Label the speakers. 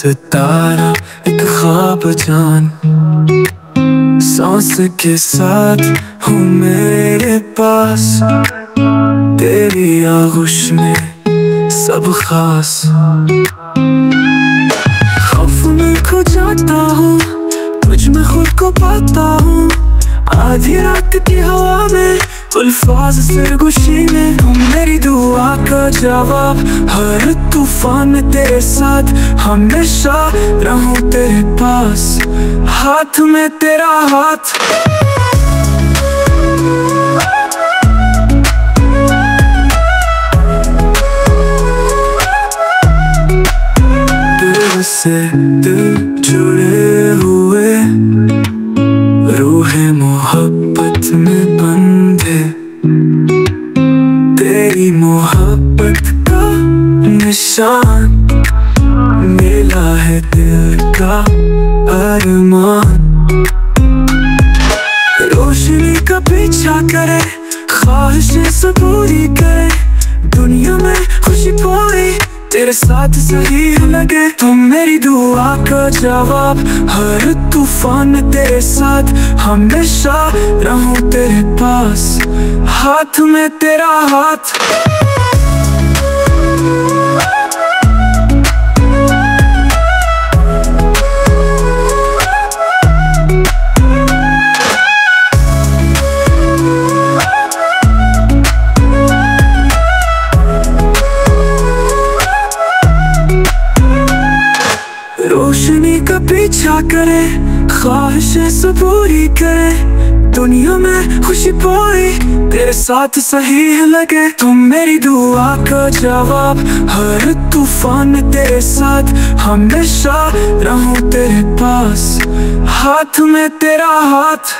Speaker 1: सितारा एक ख्वाब जान, सांस के साथ हूँ मेरे पास, तेरी आगोश में सब खास। खौफ में खो जाता हूँ, तुझ में खुद को पाता हूँ, आधी रात की हवा में अल्फाज सरगोशी में। तुम मेरी दुआ का जवाब, हर तूफान में तेरे साथ हमेशा रहूं तेरे पास, हाथ में तेरा हाथ। दिल से दिल जुड़े हुए, रूहे मोहब्बत में बंधे, तेरी मोहब्बत का निशान मिला है दिल का अरमान। रोशनी का पीछा करे, ख्वाहिशें सब पूरी करे, दुनिया में खुशी पूरी तेरे साथ सही लगे। तुम मेरी दुआ का जवाब, हर तूफान में तेरे साथ हमेशा रहूं तेरे पास, हाथ में तेरा हाथ। रोशनी का पीछा करे, ख्वाहिशें सब पूरी करे, दुनिया में खुशी पूरी तेरे साथ सही लगे। तुम मेरी दुआ का जवाब, हर तूफान में तेरे साथ हमेशा रहूं तेरे पास, हाथ में तेरा हाथ।